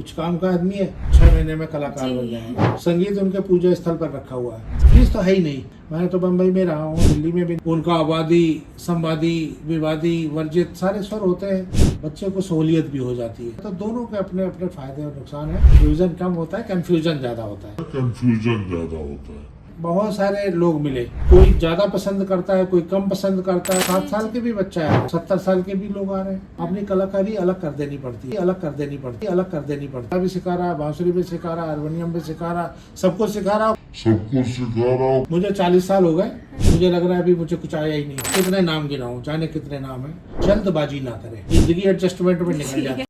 कुछ काम का आदमी है, 6 महीने में कलाकार बन जाएंगे। संगीत उनके पूजा स्थल पर रखा हुआ है, फीस तो है ही नहीं। मैं तो बम्बई में रहा हूँ, दिल्ली में भी उनका आबादी, संवादी, विवादी, वर्जित सारे स्वर होते हैं, बच्चे को सहूलियत भी हो जाती है। तो दोनों के अपने अपने फायदे और नुकसान है। फ्यूजन कम होता है, कंफ्यूजन ज्यादा होता है। बहुत सारे लोग मिले, कोई ज्यादा पसंद करता है, कोई कम पसंद करता है। 7 साल के भी बच्चा है, 70 साल के भी लोग आ रहे हैं। अपनी कलाकारी अलग कर देनी पड़ती है, भी सिखा रहा, बांसुरी भी सिखा रहा, हारमोनियम भी सिखा रहा, सबको सिखा रहा। मुझे 40 साल हो गए, मुझे लग रहा है अभी मुझे कुछ आया ही नहीं। कितने नाम गिनाऊं, जाने कितने नाम है। जल्दबाजी ना करें, जिंदगी एडजस्टमेंट में निकल जाती है।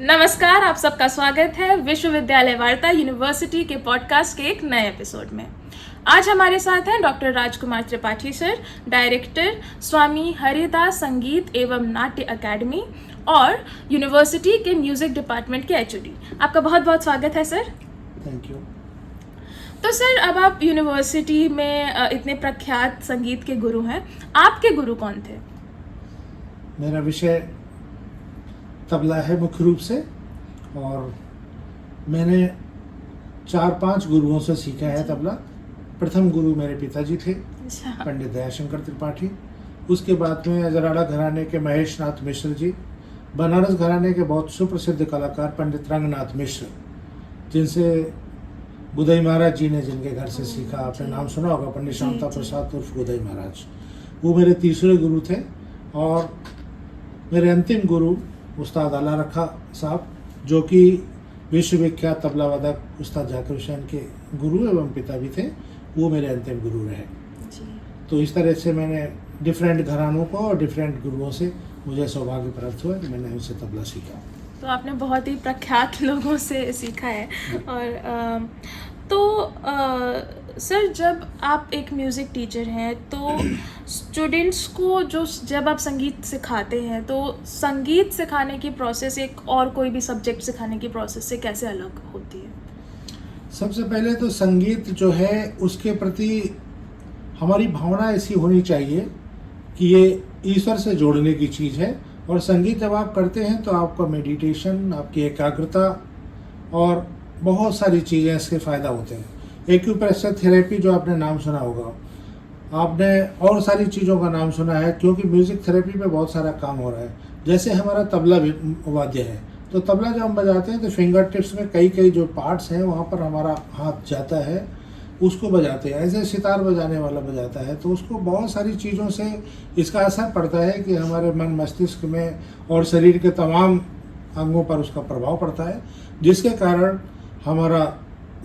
नमस्कार, आप सबका स्वागत है विश्वविद्यालय वार्ता यूनिवर्सिटी के पॉडकास्ट के एक नए एपिसोड में। आज हमारे साथ हैं डॉक्टर राजकुमार त्रिपाठी सर, डायरेक्टर स्वामी हरिदास संगीत एवं नाट्य अकेडमी और यूनिवर्सिटी के म्यूजिक डिपार्टमेंट के एचओडी। आपका बहुत बहुत स्वागत है सर। Thank you. तो सर, अब आप यूनिवर्सिटी में इतने प्रख्यात संगीत के गुरु हैं, आपके गुरु कौन थे? मेरा विषय तबला है मुख्य रूप से, और मैंने 4-5 गुरुओं से सीखा है तबला। प्रथम गुरु मेरे पिताजी थे, पंडित दयाशंकर त्रिपाठी। उसके बाद में अजराड़ा घराने के महेश नाथ मिश्र जी, बनारस घराने के बहुत सुप्रसिद्ध कलाकार पंडित रंगनाथ मिश्र, जिनसे गुदई महाराज जी ने जिनके घर से सीखा, आपने नाम सुना होगा, पंडित शांता प्रसाद उर्फ गुदई महाराज, वो मेरे तीसरे गुरु थे। और मेरे अंतिम गुरु उस्ताद आला रखा साहब, जो कि विश्वविख्यात तबला वादक उस्ताद जाकिर हुसैन के गुरु एवं पिता भी थे, वो मेरे अंतिम गुरु रहे जी। तो इस तरह से मैंने डिफरेंट घरानों को और डिफरेंट गुरुओं से मुझे सौभाग्य प्राप्त हुआ कि मैंने उनसे तबला सीखा। तो आपने बहुत ही प्रख्यात लोगों से सीखा है। और सर, जब आप एक म्यूज़िक टीचर हैं तो स्टूडेंट्स को जब आप संगीत सिखाते हैं तो संगीत सिखाने की प्रोसेस एक और कोई भी सब्जेक्ट सिखाने की प्रोसेस से कैसे अलग होती है? सबसे पहले तो संगीत जो है उसके प्रति हमारी भावना ऐसी होनी चाहिए कि ये ईश्वर से जोड़ने की चीज़ है। और संगीत जब आप करते हैं तो आपका मेडिटेशन, आपकी एकाग्रता और बहुत सारी चीज़ें इसके फ़ायदा होते हैं। एक्यूप्रेशर थेरेपी जो आपने नाम सुना होगा, आपने और सारी चीज़ों का नाम सुना है, क्योंकि म्यूज़िक थेरेपी पे बहुत सारा काम हो रहा है। जैसे हमारा तबला वाद्य है, तो तबला जब हम बजाते हैं तो फिंगर टिप्स में कई जो पार्ट्स हैं वहाँ पर हमारा हाथ जाता है, उसको बजाते हैं। ऐसे सितार बजाने वाला बजाता है, तो उसको बहुत सारी चीज़ों से इसका असर पड़ता है कि हमारे मन मस्तिष्क में और शरीर के तमाम अंगों पर उसका प्रभाव पड़ता है, जिसके कारण हमारा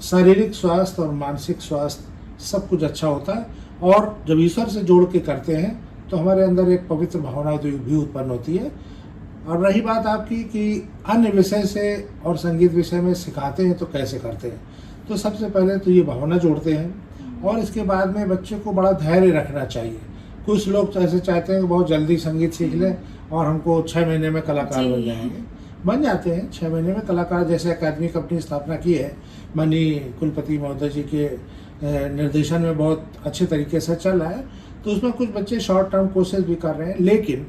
शारीरिक स्वास्थ्य और मानसिक स्वास्थ्य सब कुछ अच्छा होता है। और जब ईश्वर से जोड़ के करते हैं तो हमारे अंदर एक पवित्र भावना भी उत्पन्न होती है। और रही बात आपकी कि अन्य विषय से और संगीत विषय में सिखाते हैं तो कैसे करते हैं, तो सबसे पहले तो ये भावना जोड़ते हैं, और इसके बाद में बच्चे को बड़ा धैर्य रखना चाहिए। कुछ लोग ऐसे चाहते हैं कि बहुत जल्दी संगीत सीख लें और हमको 6 महीने में कलाकार बन जाएंगे। बन जाते हैं 6 महीने में कलाकार। जैसे अकादमी की अपनी स्थापना की है, मनी कुलपति महोदय जी के निर्देशन में बहुत अच्छे तरीके से चल रहा है। तो उसमें कुछ बच्चे शॉर्ट टर्म कोर्सेज भी कर रहे हैं, लेकिन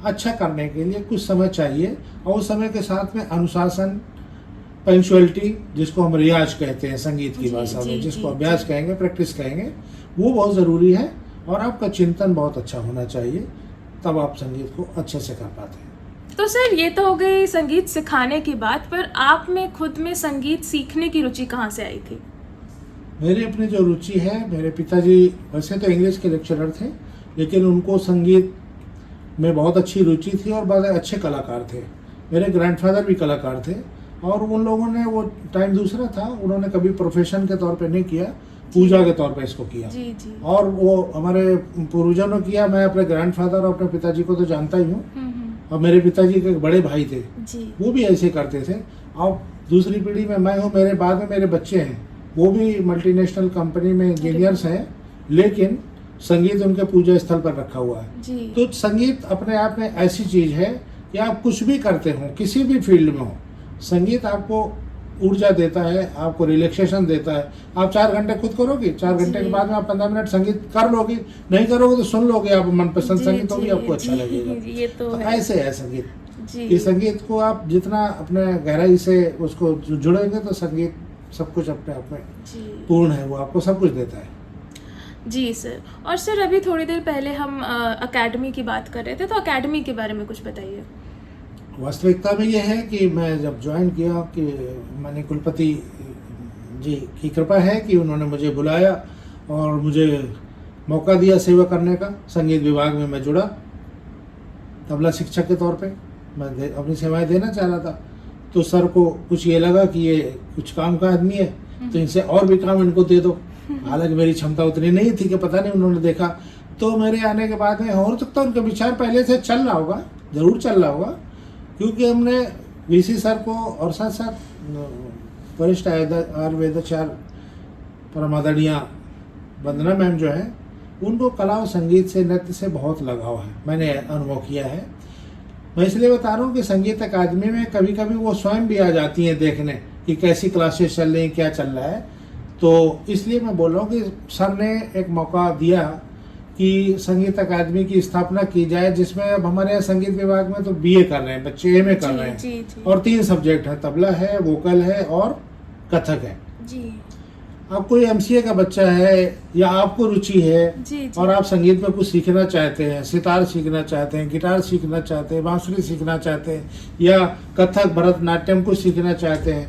अच्छा करने के लिए कुछ समय चाहिए। और उस समय के साथ में अनुशासन, पंक्चुअलिटी, जिसको हम रियाज कहते हैं संगीत की भाषा में, जिसको अभ्यास कहेंगे, प्रैक्टिस कहेंगे, वो बहुत ज़रूरी है। और आपका चिंतन बहुत अच्छा होना चाहिए, तब आप संगीत को अच्छे से कर पाते हैं। तो सर, ये तो हो गई संगीत सिखाने की बात, पर आप में खुद में संगीत सीखने की रुचि कहाँ से आई थी? मेरी अपनी जो रुचि है, मेरे पिताजी वैसे तो इंग्लिश के लेक्चरर थे, लेकिन उनको संगीत में बहुत अच्छी रुचि थी और बहुत अच्छे कलाकार थे। मेरे ग्रैंडफादर भी कलाकार थे, और उन लोगों ने, वो टाइम दूसरा था, उन्होंने कभी प्रोफेशन के तौर पे नहीं किया, पूजा के तौर पे इसको किया। जी जी। और वो हमारे पूर्वजों ने किया। मैं अपने ग्रैंडफादर और अपने पिताजी को तो जानता ही हूँ, और मेरे पिताजी के बड़े भाई थे जी, वो भी ऐसे करते थे। अब दूसरी पीढ़ी में मैं हूँ, मेरे बाद में मेरे बच्चे हैं, वो भी मल्टीनेशनल कंपनी में इंजीनियर्स हैं, लेकिन संगीत उनके पूजा स्थल पर रखा हुआ है जी। तो संगीत अपने आप में ऐसी चीज़ है कि आप कुछ भी करते हो, किसी भी फील्ड में हो, संगीत आपको ऊर्जा देता है, आपको रिलैक्सेशन देता है। आप 4 घंटे खुद करोगे, 4 घंटे के बाद में आप 15 मिनट संगीत कर लोगे, नहीं करोगे तो सुन लोगे, आप मनपसंद संगीत होगी, आपको अच्छा लगेगा। ये तो है ऐसे है संगीत जी। कि संगीत को आप जितना अपने गहराई से उसको जुड़ेंगे तो संगीत सब कुछ अपने आप में जी पूर्ण है, वो आपको सब कुछ देता है। जी सर। और सर अभी थोड़ी देर पहले हम अकेडमी की बात कर रहे थे, तो अकेडमी के बारे में कुछ बताइए। वास्तविकता में ये है कि मैं जब ज्वाइन किया कि माननीय कुलपति जी की कृपा है कि उन्होंने मुझे बुलाया और मुझे मौका दिया सेवा करने का। संगीत विभाग में मैं जुड़ा तबला शिक्षक के तौर पे, मैं अपनी सेवाएं देना चाह रहा था। तो सर को कुछ ये लगा कि ये कुछ काम का आदमी है, तो इनसे और भी काम इनको दे दो। हालांकि मेरी क्षमता उतनी नहीं थी कि पता नहीं उन्होंने देखा। तो मेरे आने के बाद में हो सकता है उनका विचार पहले से चल रहा होगा, ज़रूर चल रहा होगा, क्योंकि हमने वीसी सर को और साथ साथ वरिष्ठ आयुर्वेदाचार्य परमादरणीय वंदना मैम जो है, उनको कला और संगीत से, नृत्य से बहुत लगाव है, मैंने अनुभव किया है। मैं इसलिए बता रहा हूँ कि संगीत अकादमी में कभी कभी वो स्वयं भी आ जाती हैं देखने कि कैसी क्लासेस चल रही हैं, क्या चल रहा है। तो इसलिए मैं बोल रहा हूँ कि सर ने एक मौका दिया कि संगीत अकादमी की स्थापना की जाए, जिसमें अब हमारे यहाँ संगीत विभाग में तो बीए कर रहे हैं बच्चे, एमए कर रहे हैं जी। और 3 सब्जेक्ट हैं, तबला है, वोकल है और कथक है जी। अब कोई एमसीए का बच्चा है या आपको रुचि है जी। और आप संगीत में कुछ सीखना चाहते हैं, सितार सीखना चाहते हैं, गिटार सीखना चाहते हैं, बांसुरी सीखना चाहते हैं या कथक भरतनाट्यम कुछ सीखना चाहते हैं,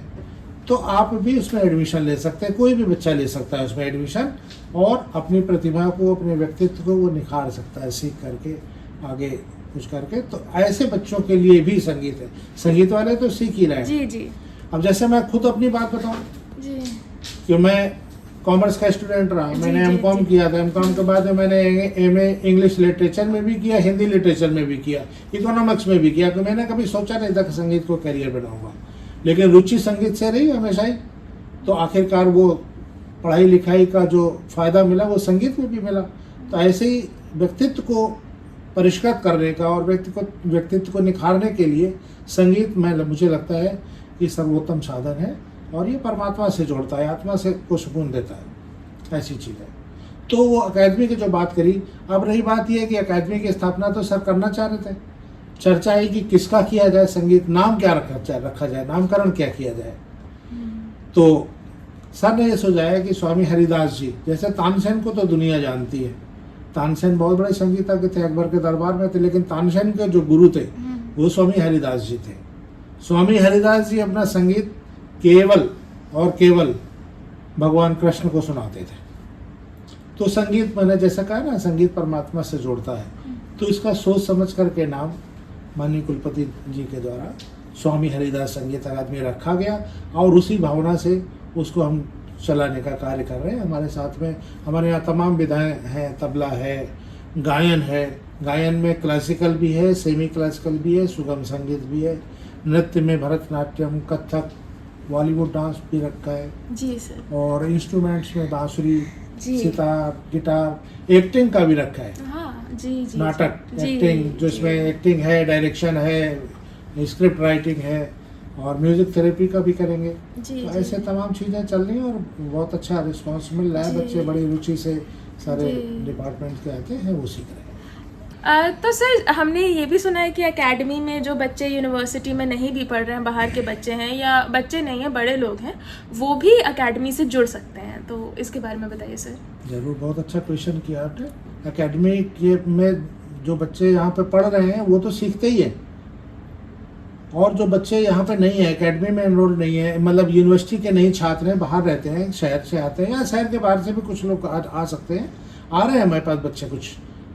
तो आप भी उसमें एडमिशन ले सकते हैं। कोई भी बच्चा ले सकता है उसमें एडमिशन और अपनी प्रतिभा को, अपने व्यक्तित्व को वो निखार सकता है सीख करके, आगे कुछ करके। तो ऐसे बच्चों के लिए भी संगीत है। संगीत वाले तो सीख ही रहे हैं। जी जी अब जैसे मैं खुद अपनी बात बताऊं जी कि मैं कॉमर्स का स्टूडेंट रहा, जी, मैंने जी, एमकॉम जी। किया था। एमकॉम के बाद में मैंने एमए इंग्लिश लिटरेचर में भी किया, हिंदी लिटरेचर में भी किया, इकोनॉमिक्स में भी किया। तो मैंने कभी सोचा नहीं था कि संगीत को करियर बनाऊंगा, लेकिन रुचि संगीत से रही हमेशा ही। तो आखिरकार वो पढ़ाई लिखाई का जो फ़ायदा मिला वो संगीत में भी मिला। तो ऐसे ही व्यक्तित्व को परिष्कृत करने का और व्यक्तित्व को निखारने के लिए संगीत मुझे लगता है कि सर्वोत्तम साधन है और ये परमात्मा से जोड़ता है, आत्मा से को सुकून देता है, ऐसी चीज़ है। तो वो अकादमी की जो बात करी, अब रही बात ये कि अकादमी की स्थापना तो सर करना चाह रहे थे। चर्चा आई कि किसका किया जाए संगीत, नाम क्या रखा जाए, नामकरण क्या किया जाए। तो सर ने ये सुझाया कि स्वामी हरिदास जी, जैसे तानसेन को तो दुनिया जानती है, तानसेन बहुत बड़े संगीतज्ञ थे, अकबर के दरबार में थे, लेकिन तानसेन के जो गुरु थे वो स्वामी हरिदास जी थे। स्वामी हरिदास जी अपना संगीत केवल और केवल भगवान कृष्ण को सुनाते थे। तो संगीत, मैंने जैसा कहा ना, संगीत परमात्मा से जोड़ता है। तो इसका सोच समझ करके नाम माननीय कुलपति जी के द्वारा स्वामी हरिदास संगीत अकादमी रखा गया और उसी भावना से उसको हम चलाने का कार्य कर रहे हैं। हमारे साथ में हमारे यहाँ तमाम विधाएँ हैं, तबला है, गायन है, गायन में क्लासिकल भी है, सेमी क्लासिकल भी है, सुगम संगीत भी है, नृत्य में भरतनाट्यम, कथक, बॉलीवुड डांस भी रखा है जी सर। और इंस्ट्रूमेंट्स में बांसुरी, जी। सितार, गिटार, एक्टिंग का भी रखा है। हाँ जी जी नाटक, जी, एक्टिंग, जी, जिसमें एक्टिंग है, डायरेक्शन है, स्क्रिप्ट राइटिंग है और म्यूजिक थेरेपी का भी करेंगे। जी, तो जी। ऐसे तमाम चीज़ें चल रही हैं और बहुत अच्छा रिस्पांस मिल रहा है। जी। बच्चे बड़ी रुचि से सारे जी। डिपार्टमेंट के आते हैं, वो सीख रहे हैं। तो सर हमने ये भी सुना है कि एकेडमी में जो बच्चे यूनिवर्सिटी में नहीं भी पढ़ रहे हैं, बाहर के बच्चे हैं या बच्चे नहीं हैं, बड़े लोग हैं, वो भी एकेडमी से जुड़ सकते हैं। तो इसके बारे में बताइए सर। ज़रूर, बहुत अच्छा क्वेश्चन किया आपने। एकेडमी के में जो बच्चे यहाँ पे पढ़ रहे हैं वो तो सीखते ही हैं, और जो बच्चे यहाँ पे नहीं है, एकेडमी में एनरोल नहीं है, मतलब यूनिवर्सिटी के नहीं छात्र हैं, बाहर रहते हैं, शहर से आते हैं या शहर के बाहर से भी कुछ लोग आ सकते हैं, आ रहे हैं हमारे पास बच्चे कुछ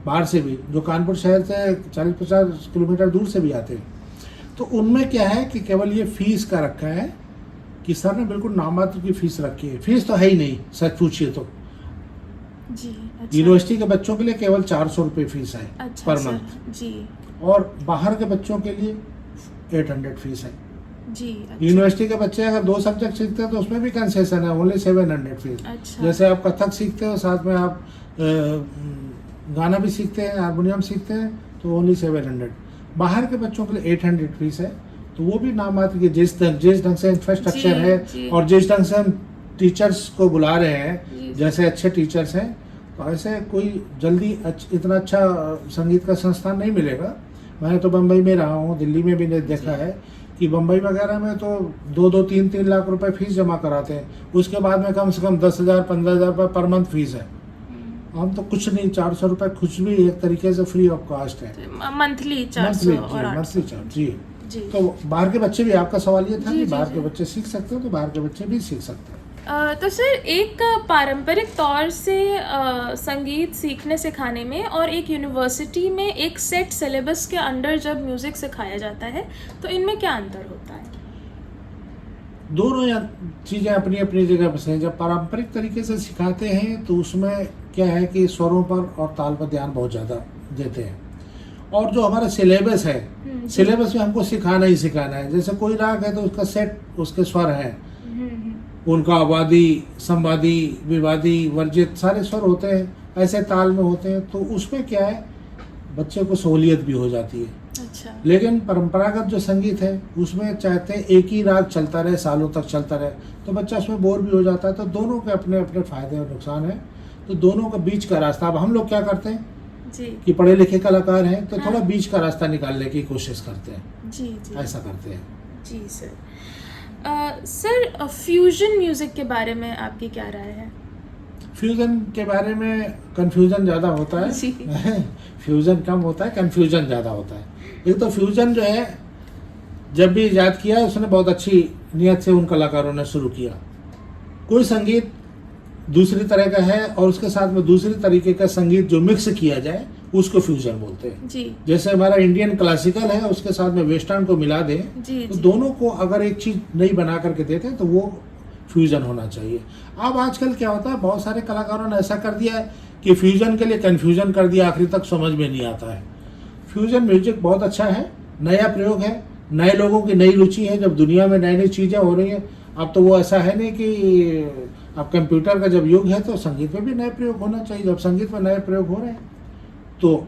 बाहर से भी, जो कानपुर शहर से 40-50 किलोमीटर दूर से भी आते हैं। तो उनमें क्या है कि केवल ये फीस का रखा है कि सर ने बिल्कुल नाममात्र की फीस रखी है। फीस तो है ही नहीं, सच पूछिए तो। जी अच्छा। यूनिवर्सिटी के बच्चों के लिए केवल 400 रुपये फीस है अच्छा पर सर, मंथ, जी और बाहर के बच्चों के लिए 800 फीस है। जी अच्छा। यूनिवर्सिटी के बच्चे अगर 2 सब्जेक्ट सीखते हैं तो उसमें भी कंसेशन है, ओनली 700 फीस। अच्छा। जैसे आप कथक सीखते हो, साथ में आप गाना भी सीखते हैं, हारमोनियम सीखते हैं, तो ओनली 700। बाहर के बच्चों के लिए 800 फीस है तो वो भी नाम आती है। जिस ढंग से इंफ्रास्ट्रक्चर है जी। और जिस ढंग से हम टीचर्स को बुला रहे हैं, जी। जैसे अच्छे टीचर्स हैं, तो ऐसे कोई जल्दी इतना अच्छा संगीत का संस्थान नहीं मिलेगा। मैं तो बम्बई में रहा हूँ, दिल्ली में भी देखा है कि बम्बई वगैरह में तो 2-3 लाख रुपए फीस जमा कराते हैं, उसके बाद में कम से कम 10,000 15,000 रुपये पर मंथ फीस है। हम तो कुछ नहीं, 400 रुपये कुछ भी एक तरीके से फ्री ऑफ कॉस्ट है, मंथली 400 और 800। मंथली चार्ज जी। जी। तो बाहर के बच्चे भी, आपका सवाल ये था जी, कि जी, बाहर जी। के बच्चे सीख सकते हो, तो बाहर के बच्चे भी सीख सकते हैं। तो सर, एक पारंपरिक तौर से संगीत सीखने सिखाने में और एक यूनिवर्सिटी में एक सेट सिलेबस के अंडर जब म्यूजिक सिखाया जाता है, तो इनमें क्या अंतर होता है? दोनों चीज़ें अपनी अपनी जगह पर हैं। जब पारंपरिक तरीके से सिखाते हैं तो उसमें क्या है कि स्वरों पर और ताल पर ध्यान बहुत ज़्यादा देते हैं, और जो हमारा सिलेबस है, सिलेबस में हमको सिखाना ही सिखाना है। जैसे कोई राग है तो उसका सेट, उसके स्वर हैं, उनका वादी, संवादी, विवादी, वर्जित सारे स्वर होते हैं, ऐसे ताल में होते हैं। तो उसमें क्या है, बच्चे को सहूलियत भी हो जाती है। अच्छा। लेकिन परंपरागत जो संगीत है उसमें चाहते हैं एक ही राग चलता रहे, सालों तक चलता रहे, तो बच्चा उसमें बोर भी हो जाता है। तो दोनों के अपने अपने फायदे और नुकसान हैं, तो दोनों का बीच का रास्ता। अब हम लोग क्या करते हैं जी। कि पढ़े लिखे कलाकार हैं, तो हाँ। थोड़ा बीच का रास्ता निकालने की कोशिश करते हैं, जी जी ऐसा करते हैं। जी सर। सर, फ्यूजन म्यूजिक के बारे में आपकी क्या राय है? फ्यूजन के बारे में कंफ्यूजन ज़्यादा होता है। जी। फ्यूजन कम होता है, कंफ्यूजन ज़्यादा होता है। एक तो फ्यूजन जो है, जब भी ईजाद किया उसने बहुत अच्छी नियत से उन कलाकारों ने शुरू किया। कोई संगीत दूसरी तरह का है और उसके साथ में दूसरी तरीके का संगीत जो मिक्स किया जाए उसको फ्यूजन बोलते हैं। जी जैसे हमारा इंडियन क्लासिकल है, उसके साथ में वेस्टर्न को मिला दें, जी तो जी। दोनों को अगर एक चीज नई बना करके देते हैं तो वो फ्यूजन होना चाहिए। अब आजकल क्या होता है, बहुत सारे कलाकारों ने ऐसा कर दिया है कि फ्यूजन के लिए कन्फ्यूजन कर दिया, आखिरी तक समझ में नहीं आता है। फ्यूजन म्यूजिक बहुत अच्छा है, नया प्रयोग है, नए लोगों की नई रुचि है। जब दुनिया में नई नई चीज़ें हो रही हैं, अब तो वो ऐसा है नहीं कि अब कंप्यूटर का जब युग है तो संगीत में भी नए प्रयोग होना चाहिए। जब संगीत में नए प्रयोग हो रहे हैं तो,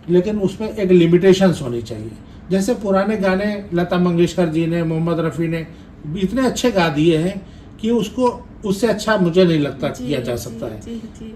लेकिन उसमें एक लिमिटेशंस होनी चाहिए। जैसे पुराने गाने लता मंगेशकर जी ने, मोहम्मद रफ़ी ने इतने अच्छे गा दिए हैं कि उसको उससे अच्छा मुझे नहीं लगता किया जा सकता है। जी जी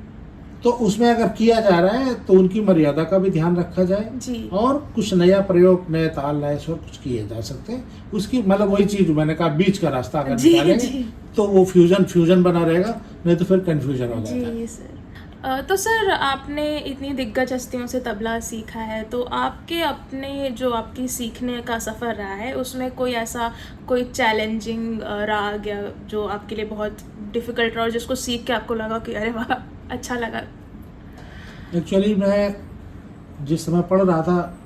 तो उसमें अगर किया जा रहा है तो उनकी मर्यादा का भी ध्यान रखा जाए, जी। और कुछ नया प्रयोग, नए ताल, नए स्वर कुछ किए जा सकते हैं। उसकी मतलब वही चीज मैंने कहा, बीच का रास्ता अगर जी, निकालेंगे जी। तो वो फ्यूजन बना रहेगा, नहीं तो फिर कंफ्यूजन हो जाता है। जी सर। तो सर, आपने इतनी दिग्गज हस्तियों से तबला सीखा है, तो आपके अपने जो आपकी सीखने का सफ़र रहा है उसमें कोई चैलेंजिंग राग या जो आपके लिए बहुत डिफ़िकल्ट रहा और जिसको सीख के आपको लगा कि अरे वाह, अच्छा लगा? एक्चुअली मैं जिस समय पढ़ रहा था,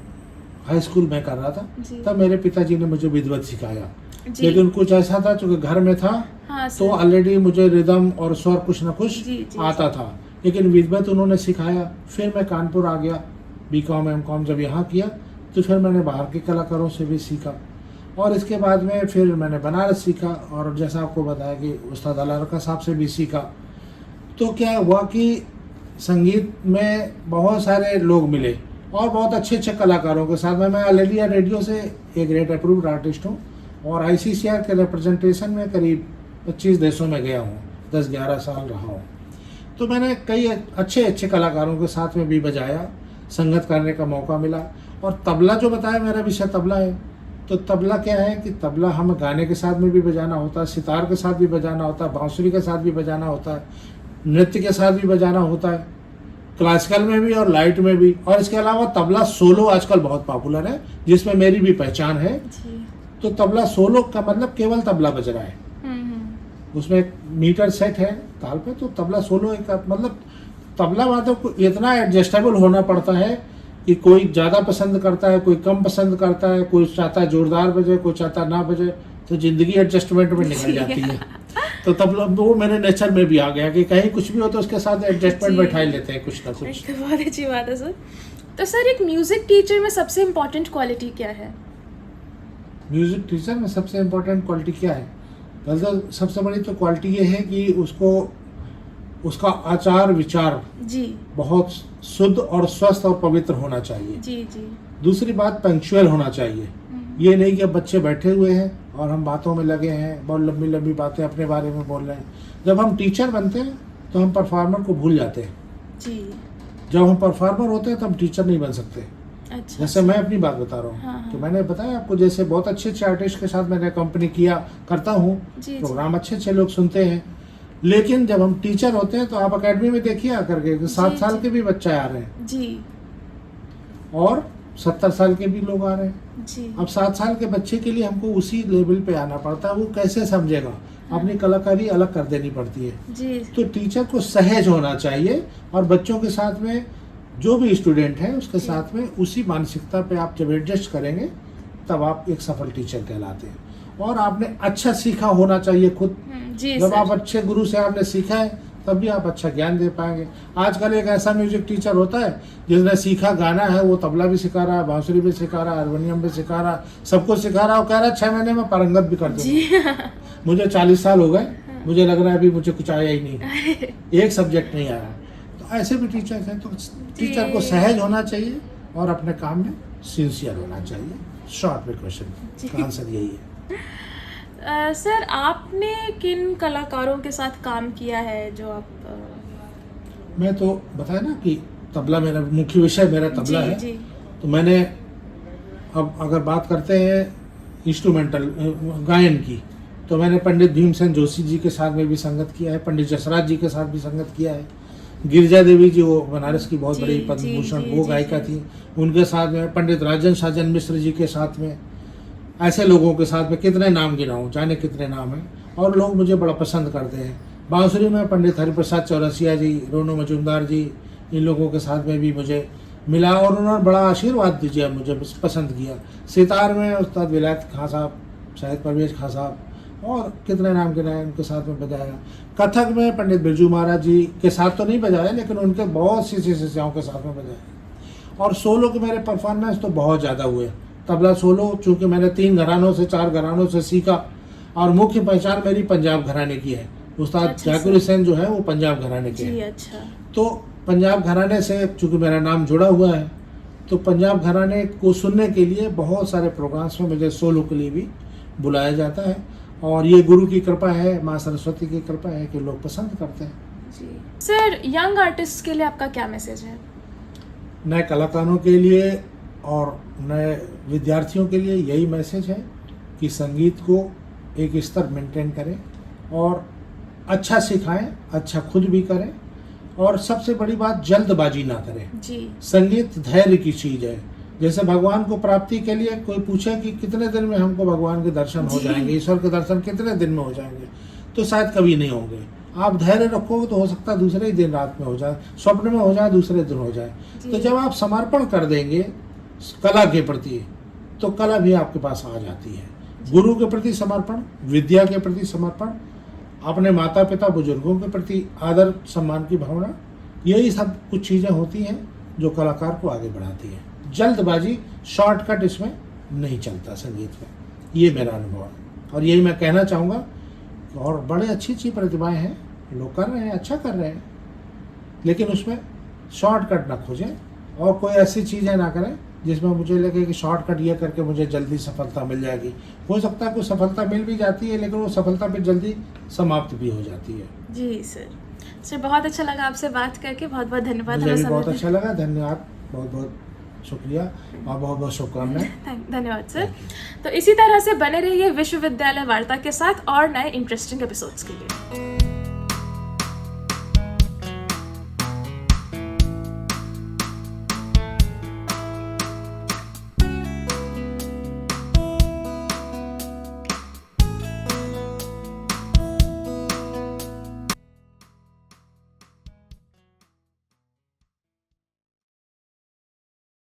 हाई स्कूल में कर रहा था, जी। तब मेरे पिताजी ने मुझे विधिवत सिखाया। जी। लेकिन कुछ ऐसा था, चूंकि घर में था हाँ तो सर। ऑलरेडी मुझे रिदम और स्वर कुछ न कुछ जी, जी, आता था, लेकिन विधिवत उन्होंने सिखाया। फिर मैं कानपुर आ गया, B.Com M.Com जब यहाँ किया तो फिर मैंने बाहर के कलाकारों से भी सीखा, और इसके बाद में फिर मैंने बनारस सीखा, और जैसा आपको बताया कि उस्ताद अलारका साहब से भी सीखा। तो क्या हुआ कि संगीत में बहुत सारे लोग मिले और बहुत अच्छे अच्छे कलाकारों के साथ में। मैं ऑल इंडिया रेडियो से एक ग्रेड अप्रूव्ड आर्टिस्ट हूँ, और ICCR के रिप्रेजेंटेशन में करीब 25 देशों में गया हूँ, 10-11 साल रहा हूँ। तो मैंने कई अच्छे अच्छे कलाकारों के साथ में भी बजाया, संगत करने का मौका मिला। और तबला जो बताया, मेरा विषय तबला है, तो तबला क्या है कि तबला हम गाने के साथ में भी बजाना होता है, सितार के साथ भी बजाना होता है, बांसुरी के साथ भी बजाना होता है, नृत्य के साथ भी बजाना होता है, क्लासिकल में भी और लाइट में भी। और इसके अलावा तबला सोलो आजकल बहुत पॉपुलर है, जिसमें मेरी भी पहचान है। जी। तो तबला सोलो का मतलब केवल तबला बज रहा है, उसमें एक मीटर सेट है ताल पे। तो तबला सोलो एक मतलब तबला मतलब इतना एडजस्टेबल होना पड़ता है कि कोई ज़्यादा पसंद करता है, कोई कम पसंद करता है, कोई चाहता है जोरदार बजे, कोई चाहता ना बजे, तो ज़िंदगी एडजस्टमेंट में निकल जाती है। तो तबला वो मेरे नेचर में भी आ गया कि कहीं कुछ भी हो तो उसके साथ एडजस्टमेंट बैठा ही लेते हैं कुछ ना कुछ। तो बहुत अच्छी बात है सर। तो सर, एक म्यूज़िक टीचर में सबसे इम्पोर्टेंट क्वालिटी क्या है? म्यूज़िक टीचर में सबसे इम्पोर्टेंट क्वालिटी क्या है? मतलब सबसे बड़ी तो क्वालिटी ये है कि उसका आचार विचार जी बहुत शुद्ध और स्वस्थ और पवित्र होना चाहिए। जी जी। दूसरी बात, पंक्चुअल होना चाहिए। ये नहीं कि अब बच्चे बैठे हुए हैं और हम बातों में लगे हैं, बहुत लंबी लंबी बातें अपने बारे में बोल रहे हैं। जब हम टीचर बनते हैं तो हम परफॉर्मर को भूल जाते हैं। जी। जब हम परफॉर्मर होते हैं तो हम टीचर नहीं बन सकते। अच्छा। जैसे मैं अपनी बात बता रहा हूँ, हाँ, तो मैंने बताया आपको, जैसे बहुत अच्छे अच्छे आर्टिस्ट के साथ मैंने कंपनी करता हूँ, जी, प्रोग्राम अच्छे अच्छे लोग सुनते हैं। लेकिन जब हम टीचर होते हैं तो आप एकेडमी में देखिए आकर के 7 साल के भी बच्चे आ रहे हैं जी और 70 साल के भी लोग आ रहे हैं। जी। अब 7 साल के बच्चे के लिए हमको उसी लेवल पे आना पड़ता है। वो कैसे समझेगा? अपनी कलाकारी अलग कर देनी पड़ती है। जी। तो टीचर को सहज होना चाहिए और बच्चों के साथ में जो भी स्टूडेंट है उसके साथ में उसी मानसिकता पे आप जब एडजस्ट करेंगे तब आप एक सफल टीचर कहलाते हैं। और आपने अच्छा सीखा होना चाहिए खुद। जी जब सर। आप अच्छे गुरु से आपने सीखा है तब भी आप अच्छा ज्ञान दे पाएंगे। आजकल एक ऐसा म्यूजिक टीचर होता है जिसने सीखा गाना है, वो तबला भी सिखा रहा है, बांसुरी भी सिखा रहा है, हारमोनियम भी सिखा रहा है, सब कुछ सिखा रहा है और कह रहा है 6 महीने में पारंगत भी कर दूंगा। मुझे 40 साल हो गए, मुझे लग रहा है अभी मुझे कुछ आया ही नहीं, एक सब्जेक्ट नहीं आया। तो ऐसे भी टीचर हैं। तो टीचर को सहज होना चाहिए और अपने काम में सिंसियर होना चाहिए। शॉर्ट में क्वेश्चन का आंसर यही है। सर, आपने किन कलाकारों के साथ काम किया है जो आप मैं तो बताया ना कि तबला मेरा मुख्य विषय, मेरा तबला जी, है। जी। तो मैंने, अब अगर बात करते हैं इंस्ट्रूमेंटल गायन की, तो मैंने पंडित भीमसेन जोशी जी के साथ में भी संगत किया है, पंडित जसराज जी के साथ भी संगत किया है, गिरिजा देवी जी वो बनारस की बहुत जी, बड़ी जी, पद्म भूषण जी, वो जी, गायिका जी। थी, उनके साथ में पंडित राजन साजन मिश्र जी के साथ में, ऐसे लोगों के साथ में कितने नाम गिनाऊं, जाने कितने नाम हैं। और लोग मुझे बड़ा पसंद करते हैं। बांसुरी में पंडित हरिप्रसाद चौरसिया जी, रोनो मजूमदार जी, इन लोगों के साथ में भी मुझे मिला और उन्होंने बड़ा आशीर्वाद दीजिए, मुझे पसंद किया। सितार में उस्ताद विलायत खां साहब, शाहिद परवेज खां साहब और कितने नाम गिनाए, उनके साथ में बजाया। कथक में पंडित बिरजू महाराज जी के साथ तो नहीं बजाया, लेकिन उनके बहुत सी शिष्यों के साथ में बजाया। और सोलो के मेरे परफॉर्मेंस तो बहुत ज़्यादा हुए। तबला सोलो चूँकि मैंने 3 घरानों से 4 घरानों से सीखा और मुख्य पहचान मेरी पंजाब घराने की है। उस्ताद अच्छा, जाकिर हुसैन जो है वो पंजाब घराने के जी। हैं। अच्छा। तो पंजाब घराने से चूँकि मेरा नाम जुड़ा हुआ है, तो पंजाब घराने को सुनने के लिए बहुत सारे प्रोग्राम्स में मुझे सोलो के लिए भी बुलाया जाता है। और ये गुरु की कृपा है, माँ सरस्वती की कृपा है कि लोग पसंद करते हैं। जी सर, यंग आर्टिस्ट के लिए आपका क्या मैसेज है? नए कलाकारों के लिए और नए विद्यार्थियों के लिए यही मैसेज है कि संगीत को एक स्तर मेंटेन करें और अच्छा सिखाएं, अच्छा खुद भी करें और सबसे बड़ी बात जल्दबाजी ना करें। जी। संगीत धैर्य की चीज़ है। जैसे भगवान को प्राप्ति के लिए कोई पूछे कि कितने दिन में हमको भगवान के दर्शन हो जाएंगे, ईश्वर के दर्शन कितने दिन में हो जाएंगे, तो शायद कभी नहीं होंगे। आप धैर्य रखोगे तो हो सकता है दूसरे ही दिन रात में हो जाए, स्वप्न में हो जाए, दूसरे दिन हो जाए। तो जब आप समर्पण कर देंगे कला के प्रति, तो कला भी आपके पास आ जाती है। गुरु के प्रति समर्पण, विद्या के प्रति समर्पण, अपने माता पिता बुजुर्गों के प्रति आदर सम्मान की भावना, यही सब कुछ चीज़ें होती हैं जो कलाकार को आगे बढ़ाती हैं। जल्दबाजी, शॉर्टकट इसमें नहीं चलता संगीत में, ये मेरा अनुभव है। और यही मैं कहना चाहूँगा। और बड़े अच्छी अच्छी प्रतिभाएं हैं, लोग कर रहे हैं, अच्छा कर रहे हैं, लेकिन उसमें शॉर्टकट ना खोजें और कोई ऐसी चीज़ें ना करें जिसमें मुझे लगे कि शॉर्टकट ये करके मुझे जल्दी सफलता मिल जाएगी। हो सकता है कोई सफलता मिल भी जाती है, लेकिन वो सफलता भी जल्दी समाप्त भी हो जाती है। जी सर, बहुत अच्छा लगा आपसे बात करके। बहुत बहुत धन्यवाद। मुझे भी बहुत अच्छा लगा। धन्यवाद, बहुत बहुत शुक्रिया और बहुत बहुत शुभकामनाएं। धन्यवाद सर। तो इसी तरह से बने रहिए विश्वविद्यालय वार्ता के साथ और नए इंटरेस्टिंग एपिसोड्स के लिए।